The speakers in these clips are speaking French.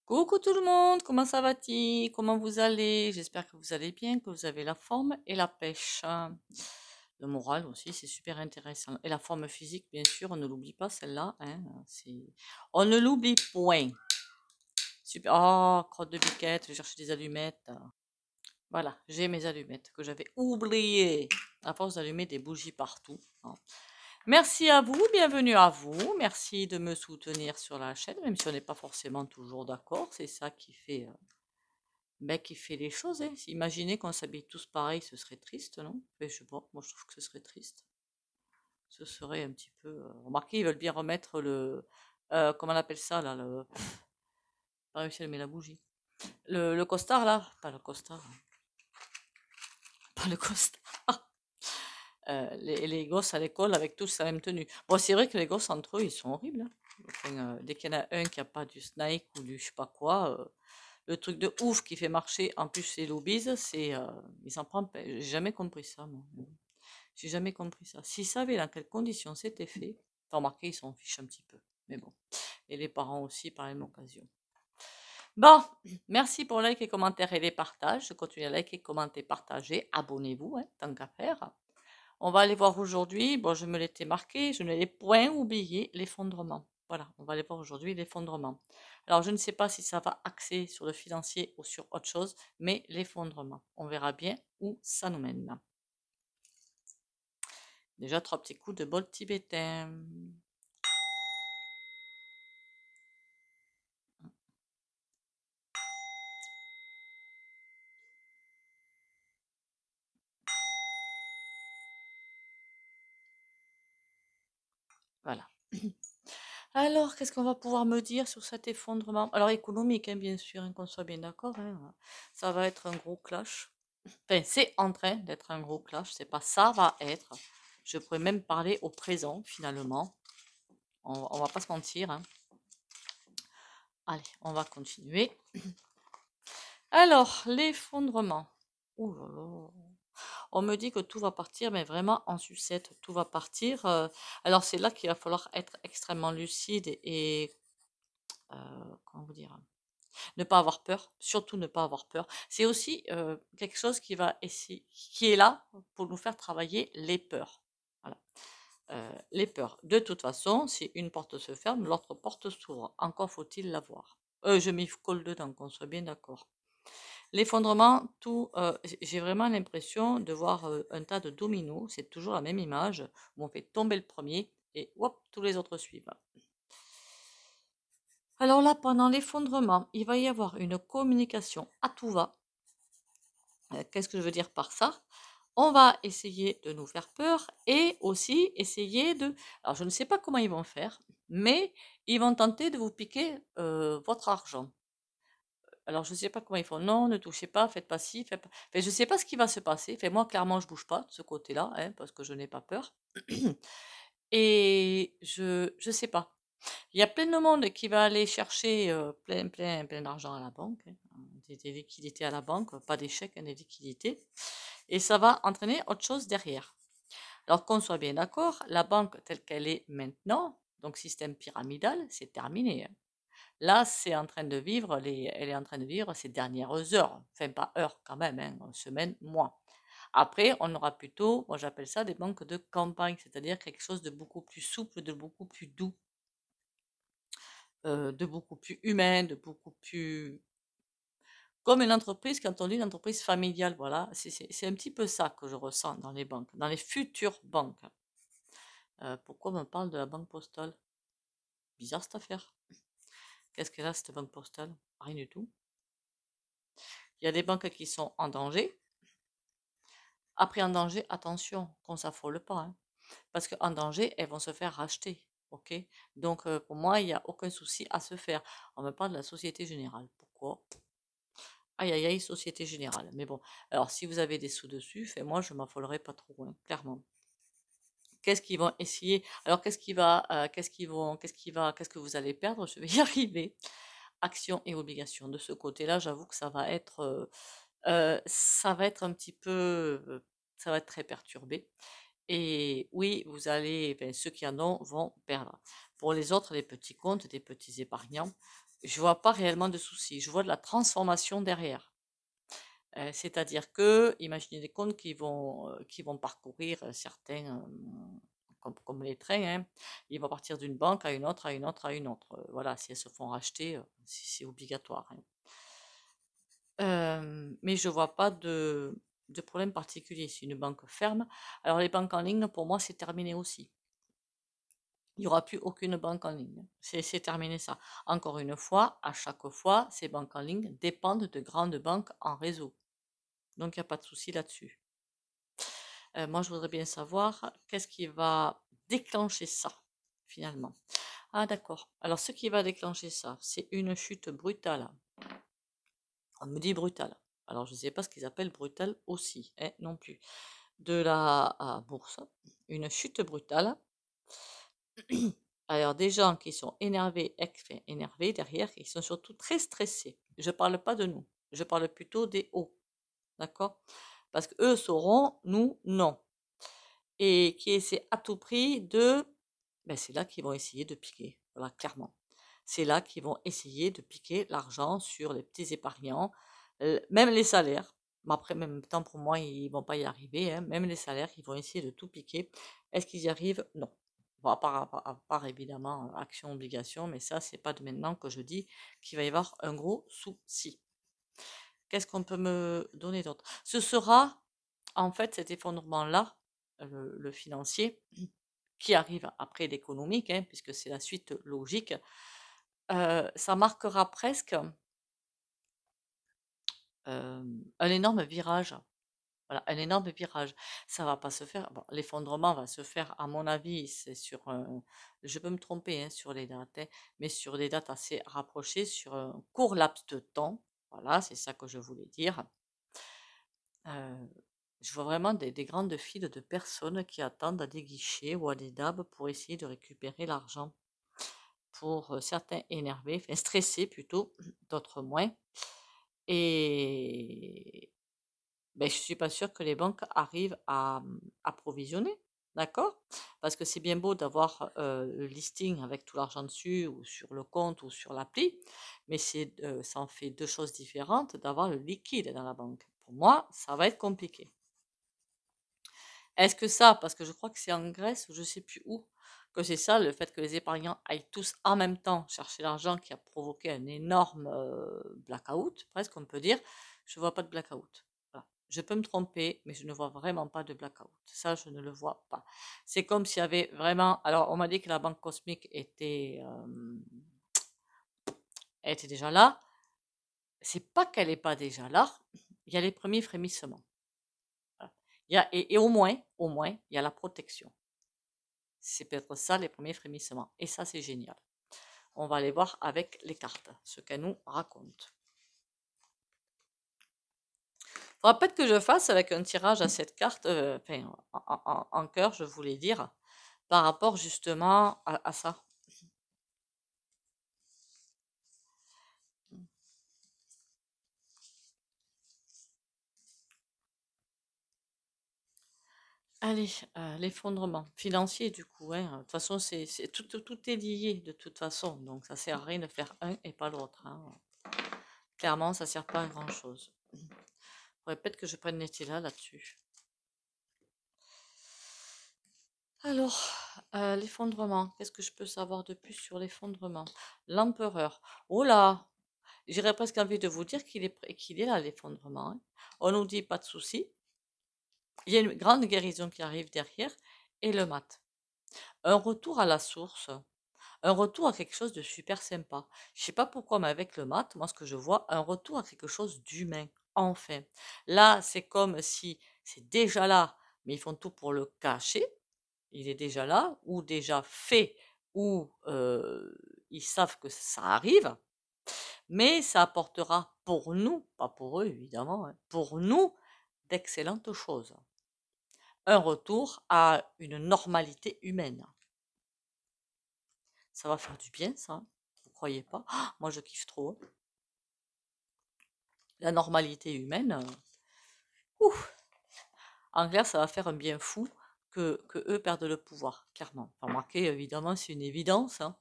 Coucou tout le monde, comment ça va-t-il? Comment vous allez? J'espère que vous allez bien, que vous avez la forme et la pêche. Le moral aussi, c'est super intéressant. Et la forme physique, bien sûr, on ne l'oublie pas celle-là, hein, on ne l'oublie point. Super. Oh, crotte de biquette, je vais chercher des allumettes. Voilà, j'ai mes allumettes que j'avais oubliées à force d'allumer des bougies partout, hein. Merci à vous, bienvenue à vous. Merci de me soutenir sur la chaîne, même si on n'est pas forcément toujours d'accord. C'est ça qui fait les choses, hein. Imaginez qu'on s'habille tous pareil, ce serait triste, non? Enfin, je sais pas, moi je trouve que ce serait triste. Ce serait un petit peu. Remarquez, ils veulent bien remettre comment on appelle ça là? Pas réussi à allumer la bougie. Le costard là? Pas le costard. Pas le costard. Les gosses à l'école avec tous la même tenue. Bon, c'est vrai que les gosses entre eux, ils sont horribles, hein. Enfin, dès qu'il y en a un qui a pas du Snake ou du je sais pas quoi, le truc de ouf qui fait marcher en plus les lobbies, ils s'en prennent pas. J'ai jamais compris ça, moi. J'ai jamais compris ça. S'ils savaient dans quelles conditions c'était fait, enfin, remarquez, ils s'en fichent un petit peu. Mais bon. Et les parents aussi, par la même occasion. Bon, merci pour like et commentaires et les partages. Continuez à liker, commenter, partager. Abonnez-vous, hein, tant qu'à faire. On va aller voir aujourd'hui, bon, je me l'étais marqué, je ne l'ai point oublié, l'effondrement. Voilà, on va aller voir aujourd'hui l'effondrement. Alors, je ne sais pas si ça va axer sur le financier ou sur autre chose, mais l'effondrement. On verra bien où ça nous mène. Déjà, 3 petits coups de bol tibétain. Voilà. Alors, qu'est-ce qu'on va pouvoir me dire sur cet effondrement? Alors, économique, hein, bien sûr, hein, qu'on soit bien d'accord, hein. Ça va être un gros clash. Enfin, c'est en train d'être un gros clash. C'est pas ça va être. Je pourrais même parler au présent, finalement. On va pas se mentir, hein. Allez, on va continuer. Alors, l'effondrement. Ouh là là. On me dit que tout va partir, mais vraiment en sucette. Tout va partir. Alors, c'est là qu'il va falloir être extrêmement lucide et comment vous dire? Ne pas avoir peur, surtout ne pas avoir peur. C'est aussi quelque chose qui va essayer, qui est là pour nous faire travailler les peurs. Voilà. Les peurs. De toute façon, si une porte se ferme, l'autre porte s'ouvre. Encore faut-il la voir. Je m'y colle dedans, qu'on soit bien d'accord. L'effondrement, j'ai vraiment l'impression de voir un tas de dominos. C'est toujours la même image où on fait tomber le premier et hop, tous les autres suivent. Alors là, pendant l'effondrement, il va y avoir une communication à tout va. Qu'est-ce que je veux dire par ça? On va essayer de nous faire peur et aussi essayer de... Alors, je ne sais pas comment ils vont faire, mais ils vont tenter de vous piquer votre argent. Alors, je ne sais pas comment ils font. Non, ne touchez pas, faites pas ci, faites pas... Enfin, je ne sais pas ce qui va se passer. Enfin, moi, clairement, je bouge pas de ce côté-là, hein, parce que je n'ai pas peur. Et je sais pas. Il y a plein de monde qui va aller chercher plein d'argent à la banque, hein, des liquidités à la banque, pas des chèques, hein, des liquidités. Et ça va entraîner autre chose derrière. Alors qu'on soit bien d'accord, la banque telle qu'elle est maintenant, donc système pyramidal, c'est terminé, hein. Là, elle est en train de vivre ses dernières heures, enfin pas heures quand même, hein, semaines, mois. Après, on aura plutôt, moi j'appelle ça des banques de campagne, c'est-à-dire quelque chose de beaucoup plus souple, de beaucoup plus doux, de beaucoup plus humain, de beaucoup plus... Comme une entreprise, quand on dit une entreprise familiale, voilà, c'est un petit peu ça que je ressens dans les banques, dans les futures banques. Pourquoi on me parle de la banque postale? Bizarre cette affaire. Qu'est-ce qu'elle a cette banque postale? Rien du tout. Il y a des banques qui sont en danger. Après en danger, attention, qu'on s'affole pas, hein, parce qu'en danger, elles vont se faire racheter. Ok? Donc pour moi, il n'y a aucun souci à se faire. On me parle de la Société Générale. Pourquoi? Aïe aïe aïe, Société Générale. Mais bon, alors si vous avez des sous dessus, moi je m'affolerai pas trop, hein, clairement. Qu'est-ce qu'ils vont essayer? Alors qu'est-ce que vous allez perdre? Je vais y arriver. Actions et obligations. De ce côté-là, j'avoue que ça va être un petit peu, ça va être très perturbé. Et oui, vous allez, enfin, ceux qui en ont vont perdre. Pour les autres, les petits comptes, des petits épargnants, je vois pas réellement de soucis. Je vois de la transformation derrière. C'est-à-dire que, imaginez des comptes qui vont parcourir certains, comme les trains, hein. Ils vont partir d'une banque à une autre, à une autre, à une autre. Voilà, si elles se font racheter, c'est obligatoire, hein. Mais je vois pas de problème particulier. C'est une banque ferme. Alors les banques en ligne, pour moi, c'est terminé aussi. Il n'y aura plus aucune banque en ligne. C'est terminé ça. Encore une fois, à chaque fois, ces banques en ligne dépendent de grandes banques en réseau. Donc il n'y a pas de souci là-dessus. Moi, je voudrais bien savoir qu'est-ce qui va déclencher ça, finalement. Ah, d'accord. Alors, ce qui va déclencher ça, c'est une chute brutale. On me dit brutale. Alors, je ne sais pas ce qu'ils appellent brutale aussi, hein, non plus. De la bourse, une chute brutale. Alors, des gens qui sont énervés, énervés derrière, qui sont surtout très stressés. Je ne parle pas de nous, je parle plutôt des hauts, d'accord? Parce qu'eux sauront, nous, non. Et qui essaient à tout prix ben c'est là qu'ils vont essayer de piquer, voilà, clairement. C'est là qu'ils vont essayer de piquer l'argent sur les petits épargnants, même les salaires. Mais après, même temps, pour moi, ils vont pas y arriver, hein. Même les salaires, ils vont essayer de tout piquer. Est-ce qu'ils y arrivent? Non. Bon, à part, évidemment action obligation, mais ça, c'est pas de maintenant que je dis qu'il va y avoir un gros souci. Qu'est-ce qu'on peut me donner d'autre? Ce sera, en fait, cet effondrement-là, le financier, qui arrive après l'économique, hein, puisque c'est la suite logique, ça marquera presque un énorme virage. Voilà, un énorme virage. Ça va pas se faire. Bon, l'effondrement va se faire, à mon avis, c'est sur je peux me tromper hein, sur les dates, hein, mais sur des dates assez rapprochées, sur un court laps de temps. Voilà, c'est ça que je voulais dire. Je vois vraiment des grandes files de personnes qui attendent à des guichets ou à des DAB pour essayer de récupérer l'argent. Pour certains énervés, enfin stressés plutôt, d'autres moins. Et ben, je suis pas sûre que les banques arrivent à approvisionner, d'accord? Parce que c'est bien beau d'avoir le listing avec tout l'argent dessus, ou sur le compte, ou sur l'appli, mais ça en fait deux choses différentes d'avoir le liquide dans la banque. Pour moi, ça va être compliqué. Est-ce que ça, parce que je crois que c'est en Grèce ou je sais plus où, que c'est ça, le fait que les épargnants aillent tous en même temps chercher l'argent qui a provoqué un énorme blackout, presque on peut dire, je vois pas de blackout. Voilà. Je peux me tromper, mais je ne vois vraiment pas de blackout. Ça, je ne le vois pas. C'est comme s'il y avait vraiment. Alors, on m'a dit que la banque cosmique était déjà là. C'est pas qu'elle n'est pas déjà là. Il y a les premiers frémissements. Voilà. Et au moins, il y a la protection. C'est peut-être ça les premiers frémissements. Et ça, c'est génial. On va aller voir avec les cartes, ce qu'elles nous racontent. Il faudra peut-être que je fasse avec un tirage à cette carte, enfin, en cœur, je voulais dire, par rapport justement à ça. Allez, l'effondrement financier du coup, hein. De toute façon, tout est lié de toute façon, donc ça sert à rien de faire un et pas l'autre, hein. Clairement, ça sert pas à grand chose. Il faudrait peut-être que je prenne Nettila là-dessus. Alors, l'effondrement, qu'est-ce que je peux savoir de plus sur l'effondrement? L'empereur. Oh là! J'aurais presque envie de vous dire qu'il est là, l'effondrement, hein. On nous dit pas de souci. Il y a une grande guérison qui arrive derrière et le mat. Un retour à la source, un retour à quelque chose de super sympa. Je sais pas pourquoi, mais avec le mat, moi, ce que je vois, un retour à quelque chose d'humain. Enfin. Là, c'est comme si c'est déjà là, mais ils font tout pour le cacher. Il est déjà là, ou déjà fait, ou ils savent que ça arrive, mais ça apportera pour nous, pas pour eux évidemment, hein, pour nous, d'excellentes choses. Un retour à une normalité humaine. Ça va faire du bien, ça, vous croyez pas? Ah, moi, je kiffe trop, hein. La normalité humaine, ouf, en clair, ça va faire un bien fou que eux perdent le pouvoir, clairement. Remarquez, évidemment, c'est une évidence, hein.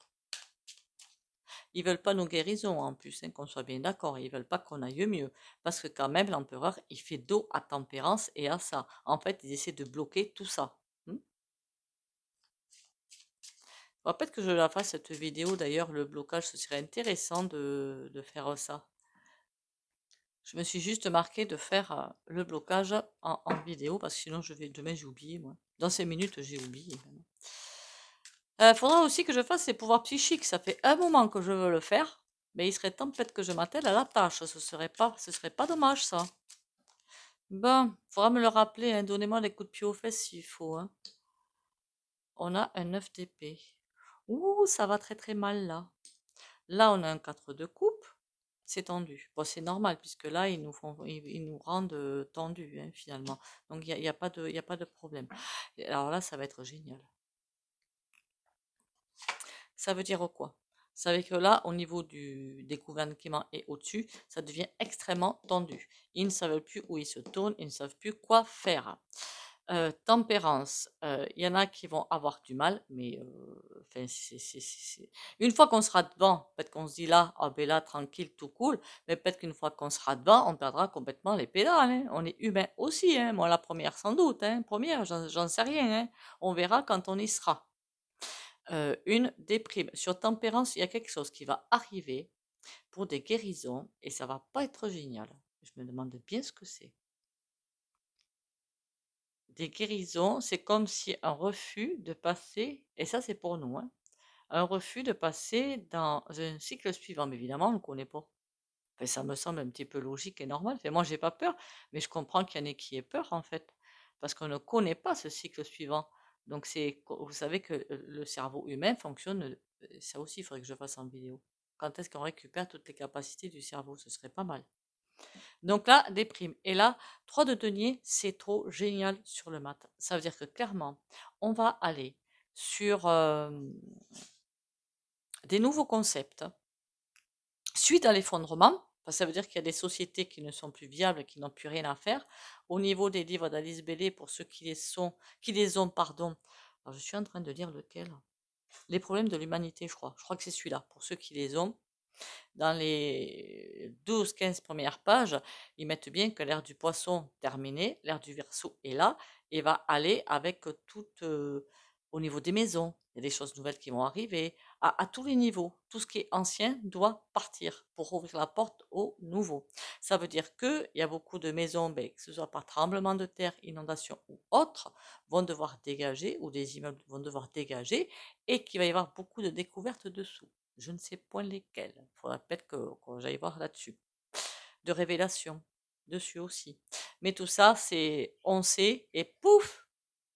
Ils veulent pas nos guérisons en plus, hein, qu'on soit bien d'accord. Ils veulent pas qu'on aille mieux. Parce que quand même, l'empereur, il fait dos à tempérance et à ça. En fait, ils essaient de bloquer tout ça. Hmm. Peut-être que je la fasse cette vidéo. D'ailleurs, le blocage, ce serait intéressant de faire ça. Je me suis juste marqué de faire le blocage en vidéo parce que sinon demain j'ai oublié moi. Dans 5 minutes j'ai oublié. Faudra aussi que je fasse ces pouvoirs psychiques. Ça fait un moment que je veux le faire, mais il serait temps peut-être que je m'attelle à la tâche. Ce serait pas dommage ça. Bon, faudra me le rappeler, hein. Donnez-moi des coups de pied aux fesses s'il faut, hein. On a un 9 d'épée. Ouh, ça va très très mal là. Là, on a un 4 de coupe. C'est tendu. Bon, c'est normal, puisque là, ils nous rendent tendus, hein, finalement. Donc, il y a pas de problème. Alors là, ça va être génial. Ça veut dire quoi? Ça veut dire que là, au niveau des gouvernements et au-dessus, ça devient extrêmement tendu. Ils ne savent plus où ils se tournent, ils ne savent plus quoi faire. Tempérance, il y en a qui vont avoir du mal, mais enfin, une fois qu'on sera devant, peut-être qu'on se dit là, oh ben là, tranquille, tout cool, mais peut-être qu'une fois qu'on sera devant, on perdra complètement les pédales, hein. On est humain aussi, hein. Moi la première sans doute, hein. Première, j'en sais rien, hein. On verra quand on y sera. Une déprime. Sur tempérance, il y a quelque chose qui va arriver pour des guérisons et ça va pas être génial. Je me demande bien ce que c'est. Des guérisons, c'est comme si un refus de passer, et ça c'est pour nous, hein, un refus de passer dans un cycle suivant. Mais évidemment, on ne le connaît pas. Enfin, ça me semble un petit peu logique et normal. Enfin, moi, j'ai pas peur, mais je comprends qu'il y en ait qui aient peur, en fait, parce qu'on ne connaît pas ce cycle suivant. Donc, vous savez que le cerveau humain fonctionne, ça aussi, il faudrait que je fasse en vidéo. Quand est-ce qu'on récupère toutes les capacités du cerveau? Ce serait pas mal. Donc là, des primes. Et là, 3 de denier, c'est trop génial sur le mat. Ça veut dire que clairement, on va aller sur des nouveaux concepts suite à l'effondrement. Ça veut dire qu'il y a des sociétés qui ne sont plus viables, qui n'ont plus rien à faire. Au niveau des livres d'Alice Bailey, pour ceux qui les ont, pardon. Alors, je suis en train de lire lequel? Les problèmes de l'humanité, je crois. Je crois que c'est celui-là, pour ceux qui les ont. Dans les 12-15 premières pages, ils mettent bien que l'ère du poisson terminée, l'ère du Verseau est là et va aller avec tout au niveau des maisons. Il y a des choses nouvelles qui vont arriver à tous les niveaux. Tout ce qui est ancien doit partir pour ouvrir la porte au nouveau. Ça veut dire qu'il y a beaucoup de maisons, ben, que ce soit par tremblement de terre, inondation ou autre, vont devoir dégager, ou des immeubles vont devoir dégager, et qu'il va y avoir beaucoup de découvertes dessous. Je ne sais point lesquels. Il faudra peut-être que j'aille voir là-dessus. De révélation, dessus aussi. Mais tout ça, c'est on sait et pouf,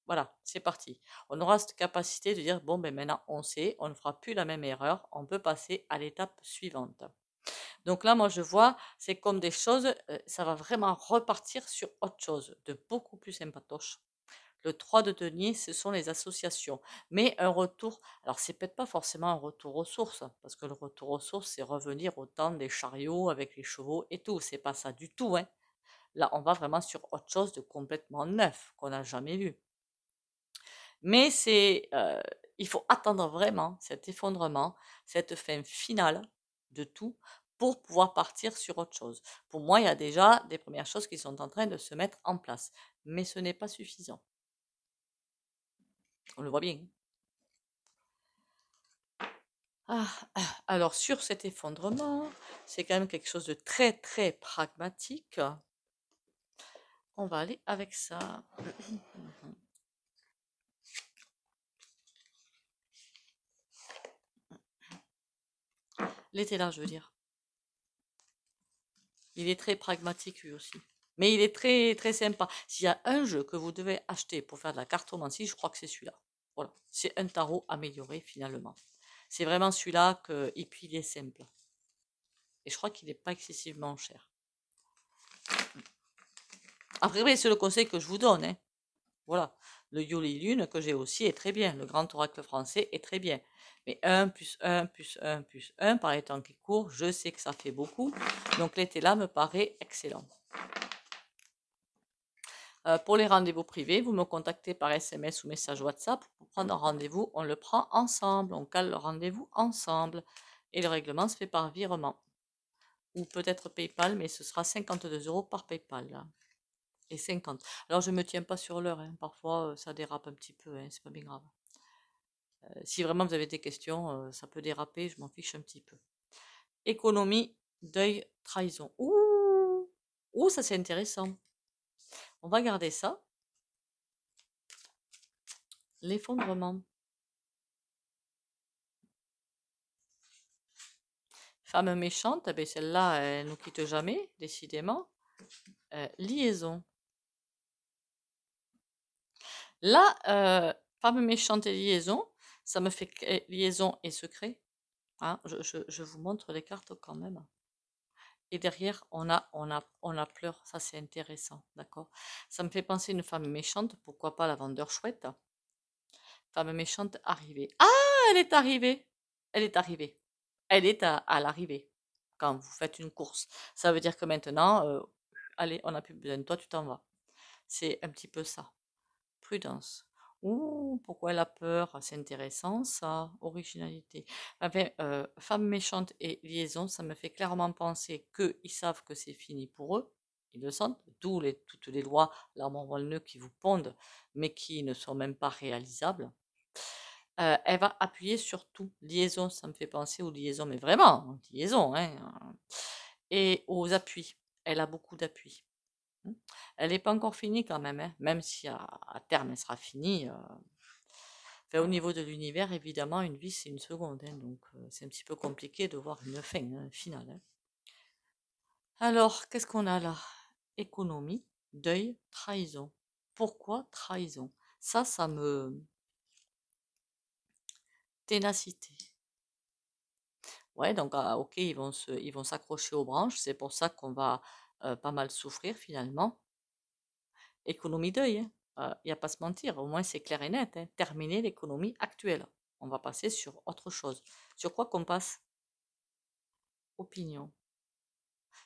voilà, c'est parti. On aura cette capacité de dire, bon, ben maintenant on sait, on ne fera plus la même erreur, on peut passer à l'étape suivante. Donc là, moi, je vois, c'est comme des choses, ça va vraiment repartir sur autre chose, de beaucoup plus sympatoche. Le 3 de denier, ce sont les associations. Mais un retour, alors c'est peut-être pas forcément un retour aux sources, parce que le retour aux sources, c'est revenir au temps des chariots avec les chevaux et tout. C'est pas ça du tout, hein. Là, on va vraiment sur autre chose de complètement neuf, qu'on n'a jamais vu. Mais il faut attendre vraiment cet effondrement, cette fin finale de tout pour pouvoir partir sur autre chose. Pour moi, il y a déjà des premières choses qui sont en train de se mettre en place, mais ce n'est pas suffisant. On le voit bien. Alors sur cet effondrement, c'est quand même quelque chose de très très pragmatique. On va aller avec ça. L'été là, je veux dire. Il est très pragmatique lui aussi. Mais il est très très sympa. S'il y a un jeu que vous devez acheter pour faire de la cartomancie, je crois que c'est celui-là. Voilà, c'est un tarot amélioré finalement. C'est vraiment celui-là et puis il est simple. Et je crois qu'il n'est pas excessivement cher. Après, c'est le conseil que je vous donne, hein. Voilà. Le Yoli Lune que j'ai aussi est très bien. Le grand oracle français est très bien. Mais 1 plus 1 plus 1 plus 1 par les temps qui courent, je sais que ça fait beaucoup. Donc l'été là me paraît excellent. Pour les rendez-vous privés, vous me contactez par SMS ou message WhatsApp pour prendre un rendez-vous. On le prend ensemble. On cale le rendez-vous ensemble. Et le règlement se fait par virement. Ou peut-être PayPal, mais ce sera 52 € par PayPal. Là. Et 50. Alors, je ne me tiens pas sur l'heure. Hein. Parfois, ça dérape un petit peu. Hein. C'est pas bien grave. Si vraiment vous avez des questions, ça peut déraper. Je m'en fiche un petit peu. Économie, deuil, trahison. Ouh, ouh, ça c'est intéressant. On va garder ça. L'effondrement. Femme méchante, eh ben celle-là, elle nous quitte jamais, décidément. Liaison. Là, femme méchante et liaison, ça me fait liaison et secret. Hein, je vous montre les cartes quand même. Et derrière, on a pleure. Ça, c'est intéressant, d'accord? Ça me fait penser à une femme méchante. Pourquoi pas la vendeur chouette? Femme méchante arrivée. Ah, elle est arrivée. Elle est arrivée. Elle est à l'arrivée. Quand vous faites une course. Ça veut dire que maintenant, allez, on n'a plus besoin de toi, tu t'en vas. C'est un petit peu ça. Prudence. Ouh, pourquoi elle a peur? C'est intéressant, ça. Originalité. Enfin, femme méchante et liaison, ça me fait clairement penser qu'ils savent que c'est fini pour eux. Ils le sentent. D'où toutes les lois, l'arbre envoie le nœud qui vous pondent, mais qui ne sont même pas réalisables. Elle va appuyer sur tout. Liaison, ça me fait penser aux liaisons, mais vraiment, liaison, hein. Et aux appuis. Elle a beaucoup d'appuis. Elle n'est pas encore finie quand même, hein, même si à terme elle sera finie. Enfin, au niveau de l'univers, évidemment, une vie c'est une seconde, hein, donc c'est un petit peu compliqué de voir une fin finale. Hein. Alors, qu'est-ce qu'on a là? Économie, deuil, trahison. Pourquoi trahison? Ça me... Ténacité. Ouais, donc ok, ils vont s'accrocher aux branches, c'est pour ça qu'on va pas mal souffrir finalement. Économie deuil, hein. Il n'y a pas à se mentir, au moins c'est clair et net. Hein. Terminer l'économie actuelle. On va passer sur autre chose. Sur quoi qu'on passe? Opinion.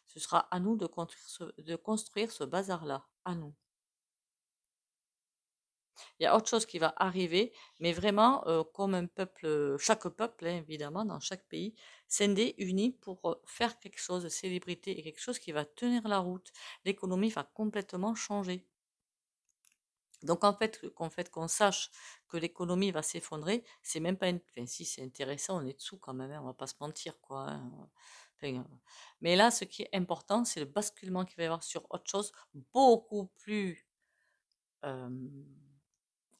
Ce sera à nous de construire ce bazar-là. À nous. Il y a autre chose qui va arriver, mais vraiment comme un peuple, chaque peuple, hein, évidemment, dans chaque pays, scindé, uni pour faire quelque chose de célébrité et quelque chose qui va tenir la route. L'économie va complètement changer. Donc en fait, qu'on sache que l'économie va s'effondrer, c'est même pas enfin si c'est intéressant, on est dessous quand même, hein, on va pas se mentir quoi. Hein. Enfin, mais là, ce qui est important, c'est le basculement qu'il va y avoir sur autre chose, beaucoup plus euh,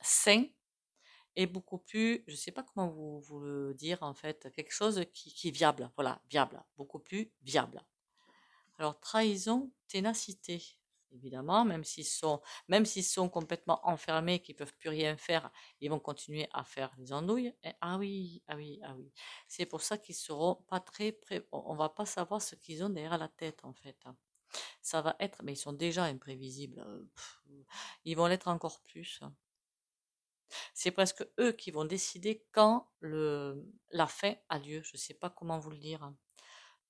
sain et beaucoup plus, je sais pas comment vous le dire en fait, quelque chose qui est viable, voilà, viable, beaucoup plus viable. Alors, trahison, ténacité. Évidemment, même s'ils sont complètement enfermés, qu'ils ne peuvent plus rien faire, ils vont continuer à faire les andouilles. Et, ah oui, ah oui, ah oui. C'est pour ça qu'ils seront pas très près. On va pas savoir ce qu'ils ont derrière la tête, en fait. Hein. Ça va être, mais ils sont déjà imprévisibles. Ils vont l'être encore plus. Hein. C'est presque eux qui vont décider quand la fin a lieu. Je ne sais pas comment vous le dire. Hein.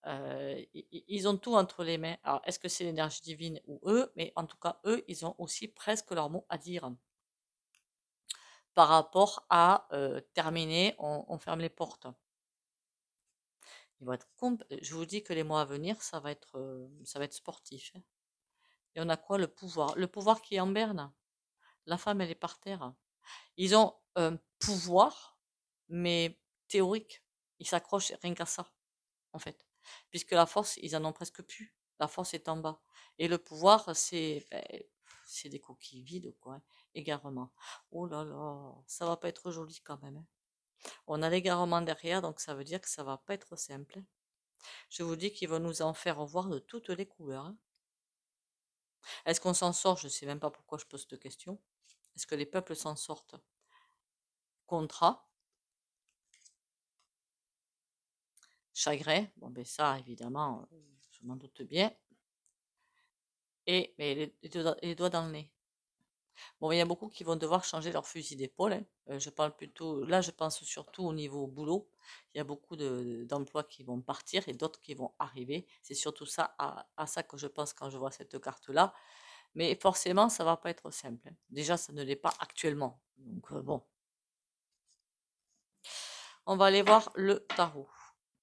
Ils ont tout entre les mains. Alors, est-ce que c'est l'énergie divine ou eux? Mais en tout cas, eux, ils ont aussi presque leur mot à dire par rapport à terminer, on ferme les portes. Ils vont être je vous dis que les mois à venir, ça va être sportif. Hein. Et on a quoi? Le pouvoir. Le pouvoir qui est en berne. La femme, elle est par terre. Ils ont un pouvoir, mais théorique. Ils s'accrochent rien qu'à ça, en fait. Puisque la force, ils en ont presque plus. La force est en bas. Et le pouvoir, c'est des coquilles vides, quoi. Hein. Égarement. Oh là là, ça va pas être joli quand même. Hein. On a l'égarement derrière, donc ça veut dire que ça va pas être simple. Hein. Je vous dis qu'ils vont nous en faire voir de toutes les couleurs. Hein. Est-ce qu'on s'en sort? Je sais même pas pourquoi je pose cette question. Est-ce que les peuples s'en sortent? Contrat. Chagrin. Bon, ben ça, évidemment, je m'en doute bien. Et mais les doigts dans le nez. Bon, il y a beaucoup qui vont devoir changer leur fusil d'épaule. Hein. Je parle plutôt, là, je pense surtout au niveau boulot. Il y a beaucoup d'emplois qui vont partir et d'autres qui vont arriver. C'est surtout ça à ça que je pense quand je vois cette carte-là. Mais forcément, ça va pas être simple. Hein. Déjà, ça ne l'est pas actuellement. Donc bon, on va aller voir le tarot.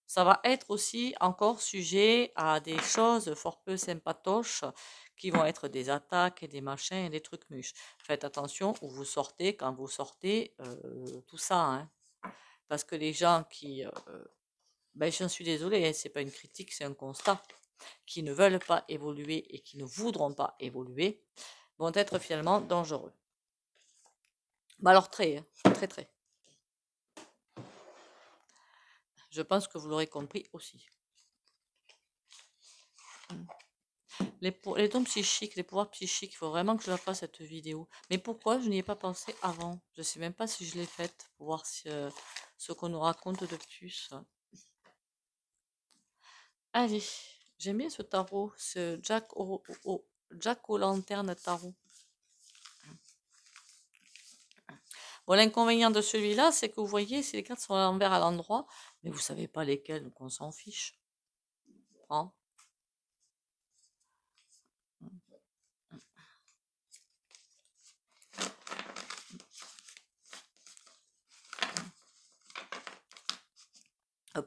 ça va être aussi encore sujet à des choses fort peu sympatoches qui vont être des attaques et des machins et des trucs muches. Faites attention où vous sortez, quand vous sortez, tout ça, hein. Parce que les gens qui, ben, j'en suis désolée, hein, c'est pas une critique, c'est un constat, qui ne veulent pas évoluer et qui ne voudront pas évoluer, vont être finalement dangereux. Bah alors très, hein, très très. Je pense que vous l'aurez compris aussi. Les dons psychiques, les pouvoirs psychiques, il faut vraiment que je la fasse cette vidéo. Mais pourquoi je n'y ai pas pensé avant? Je ne sais même pas si je l'ai faite pour voir si, ce qu'on nous raconte de plus. Allez, j'aime bien ce tarot, ce Jack aux lanternes tarot. Bon, l'inconvénient de celui-là, c'est que vous voyez, si les cartes sont à l'envers à l'endroit, mais vous savez pas lesquelles, donc on s'en fiche. Hein.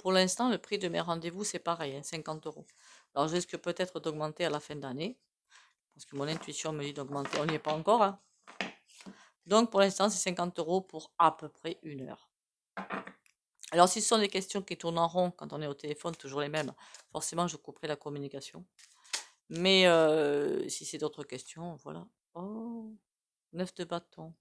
Pour l'instant, le prix de mes rendez-vous, c'est pareil, hein, 50 euros. Alors, je risque peut-être d'augmenter à la fin d'année, parce que mon intuition me dit d'augmenter. On n'y est pas encore, hein. Donc, pour l'instant, c'est 50 euros pour à peu près 1 heure. Alors, si ce sont des questions qui tournent en rond quand on est au téléphone, toujours les mêmes, forcément, je couperai la communication. Mais si c'est d'autres questions, voilà. Oh, 9 de bâton.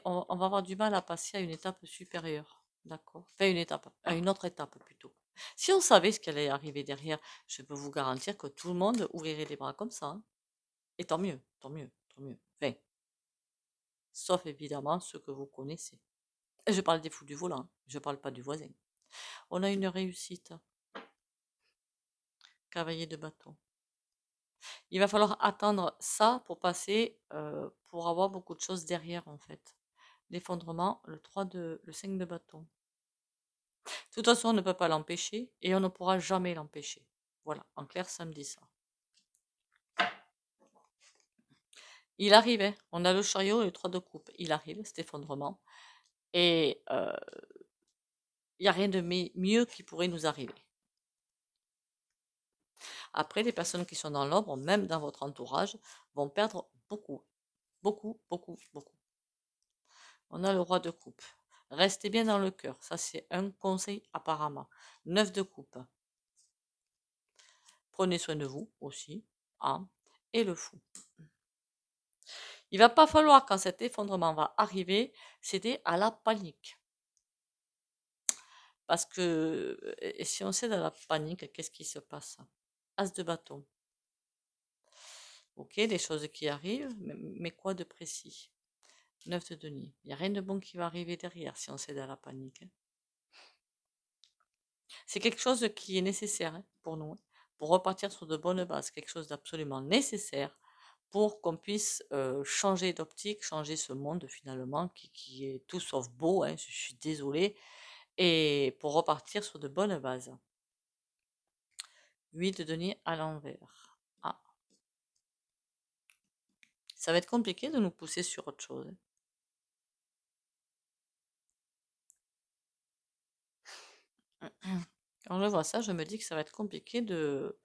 On va avoir du mal à passer à une étape supérieure. D'accord? Enfin, à une autre étape plutôt. Si on savait ce qui allait arriver derrière, je peux vous garantir que tout le monde ouvrirait les bras comme ça, hein. Et tant mieux, tant mieux, tant mieux. Enfin, sauf évidemment ceux que vous connaissez. Et je parle des fous du volant, je parle pas du voisin. On a une réussite. Cavalier de bâton. Il va falloir attendre ça pour passer, pour avoir beaucoup de choses derrière en fait. L'effondrement, le 5 de bâton. De toute façon, on ne peut pas l'empêcher et on ne pourra jamais l'empêcher. Voilà, en clair, ça me dit ça. Il arrivait, on a le chariot et le 3 de coupe. Il arrive, cet effondrement. Et il n'y a rien de mieux qui pourrait nous arriver. Après, les personnes qui sont dans l'ombre, même dans votre entourage, vont perdre beaucoup. Beaucoup, beaucoup, beaucoup. On a le roi de coupe. Restez bien dans le cœur. Ça, c'est un conseil apparemment. 9 de coupe. Prenez soin de vous aussi. Hein, et le fou. Il va pas falloir, quand cet effondrement va arriver, céder à la panique. Parce que si on cède à la panique, qu'est-ce qui se passe? As de bâton. Ok, des choses qui arrivent, mais quoi de précis? 9 de denier. Il n'y a rien de bon qui va arriver derrière si on cède à la panique. C'est quelque chose qui est nécessaire, hein, pour nous, hein, pour repartir sur de bonnes bases, quelque chose d'absolument nécessaire pour qu'on puisse changer d'optique, changer ce monde finalement qui est tout sauf beau, hein, je suis désolée, et pour repartir sur de bonnes bases. 8 de denier à l'envers. Ah, ça va être compliqué de nous pousser sur autre chose, hein. Quand je vois ça, je me dis que ça va être compliqué de...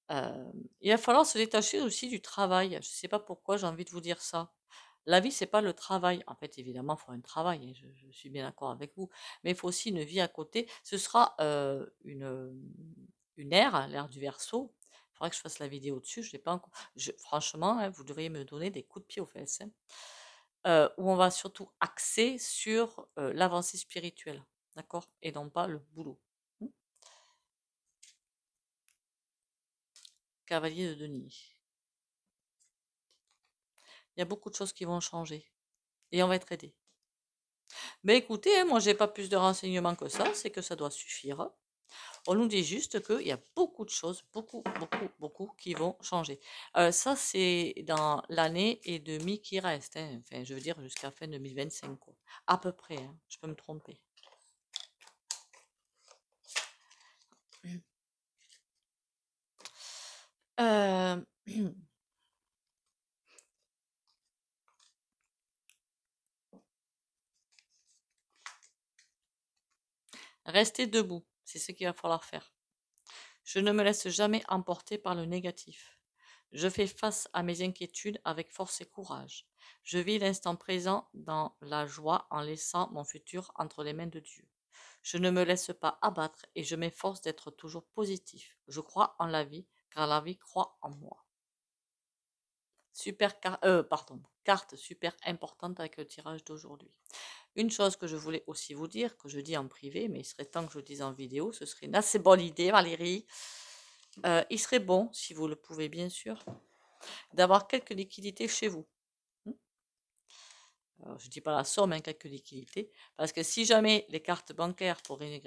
il va falloir se détacher aussi du travail. Je ne sais pas pourquoi j'ai envie de vous dire ça. La vie, c'est pas le travail. En fait, évidemment, il faut un travail, hein, je suis bien d'accord avec vous. Mais il faut aussi une vie à côté. Ce sera une ère, l'ère du Verseau. Il faudrait que je fasse la vidéo dessus. Je l'ai pas encore. Franchement, hein, vous devriez me donner des coups de pied aux fesses, hein. Où on va surtout axer sur l'avancée spirituelle, d'accord? Et non pas le boulot. Hmm. Cavalier de denier. Il y a beaucoup de choses qui vont changer. Et on va être aidé. Mais écoutez, hein, moi j'ai pas plus de renseignements que ça, c'est que ça doit suffire. On nous dit juste qu'il y a beaucoup de choses, beaucoup, beaucoup, beaucoup qui vont changer. Ça, c'est dans l'année et demie qui reste, hein. Enfin, je veux dire jusqu'à fin 2025, quoi. À peu près, hein. Je peux me tromper. Euh, Restez debout. C'est ce qu'il va falloir faire. Je ne me laisse jamais emporter par le négatif. Je fais face à mes inquiétudes avec force et courage. Je vis l'instant présent dans la joie en laissant mon futur entre les mains de Dieu. Je ne me laisse pas abattre et je m'efforce d'être toujours positif. Je crois en la vie car la vie croit en moi. Carte super importante avec le tirage d'aujourd'hui. Une chose que je voulais aussi vous dire, que je dis en privé, mais il serait temps que je le dise en vidéo, ce serait une assez bonne idée, Valérie. Il serait bon, si vous le pouvez bien sûr, d'avoir quelques liquidités chez vous. Alors, je ne dis pas la somme, hein, quelques liquidités, parce que si jamais les cartes bancaires, pour une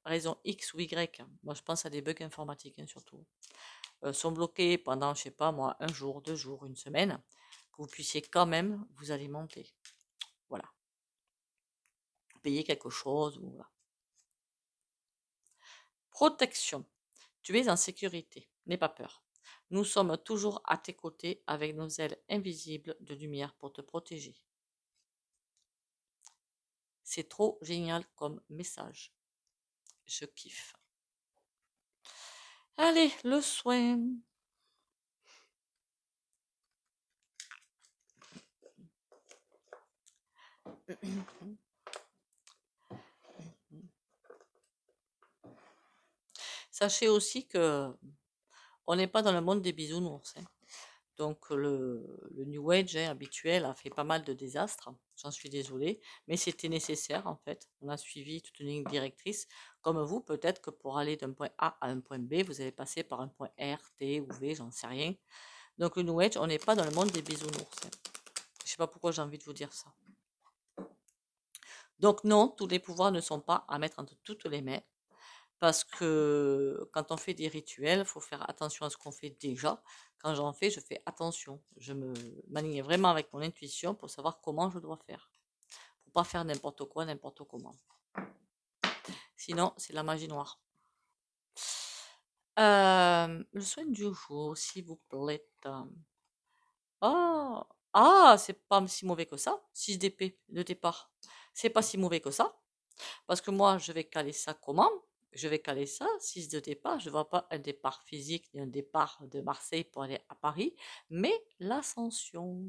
raison X ou Y, moi je pense à des bugs informatiques surtout, sont bloquées pendant, je sais pas moi, un jour, 2 jours, une semaine, que vous puissiez quand même vous alimenter. Voilà. Payer quelque chose. Ou voilà. Protection. Tu es en sécurité. N'aie pas peur. Nous sommes toujours à tes côtés avec nos ailes invisibles de lumière pour te protéger. C'est trop génial comme message. Je kiffe. Allez, le soin. Sachez aussi que on n'est pas dans le monde des bisounours. Donc le New Age habituel a fait pas mal de désastres, j'en suis désolée, mais c'était nécessaire en fait. On a suivi toute une ligne directrice, comme vous, peut-être que pour aller d'un point A à un point B, vous allez passer par un point R, T ou V, j'en sais rien. Donc le New Age, on n'est pas dans le monde des bisounours. Je sais pas pourquoi j'ai envie de vous dire ça. Donc non, tous les pouvoirs ne sont pas à mettre entre toutes les mains. Parce que quand on fait des rituels, il faut faire attention à ce qu'on fait déjà. Quand j'en fais, je fais attention. Je m'aligne vraiment avec mon intuition pour savoir comment je dois faire. Pour pas faire n'importe quoi, n'importe comment. Sinon, c'est la magie noire. Le soin du jour, s'il vous plaît. Oh, c'est pas si mauvais que ça. 6 d'épée de départ. C'est pas si mauvais que ça. Parce que moi, je vais caler ça comment? Je vais caler ça, 6 de départ. Je ne vois pas un départ physique ni un départ de Marseille pour aller à Paris, mais l'ascension.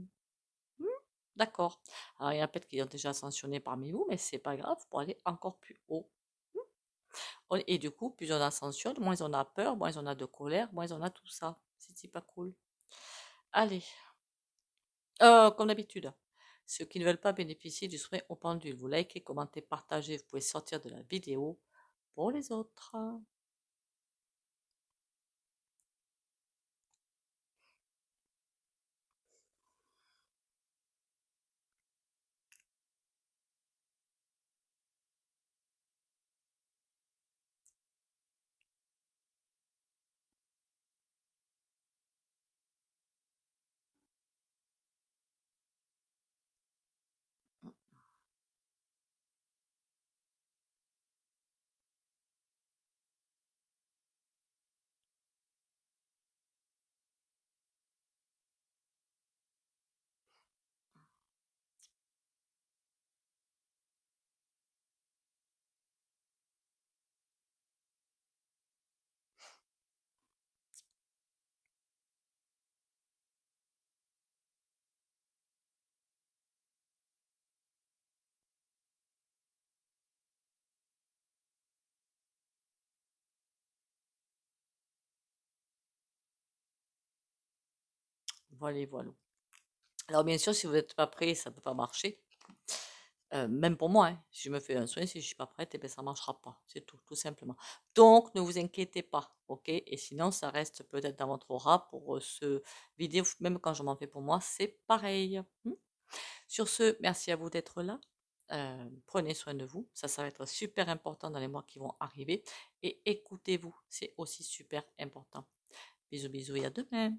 D'accord. Alors, il y en a peut-être qui ont déjà ascensionné parmi vous, mais c'est pas grave pour aller encore plus haut. Et du coup, plus on ascensionne, moins on a peur, moins on a de colère, moins on a tout ça. C'est pas cool. Allez. Comme d'habitude. Ceux qui ne veulent pas bénéficier du soin au pendule, vous likez, commentez, partagez, vous pouvez sortir de la vidéo pour les autres. Voilà, voilà. Alors bien sûr, si vous n'êtes pas prêt, ça ne peut pas marcher. Même pour moi, si je me fais un soin, si je ne suis pas prête, eh ben, ça ne marchera pas. C'est tout simplement. Donc, ne vous inquiétez pas, ok? Et sinon, ça reste peut-être dans votre aura pour ce vidéo. Même quand je m'en fais pour moi, c'est pareil. Sur ce, merci à vous d'être là. Prenez soin de vous. Ça va être super important dans les mois qui vont arriver. Et écoutez-vous, c'est aussi super important. Bisous, bisous et à demain.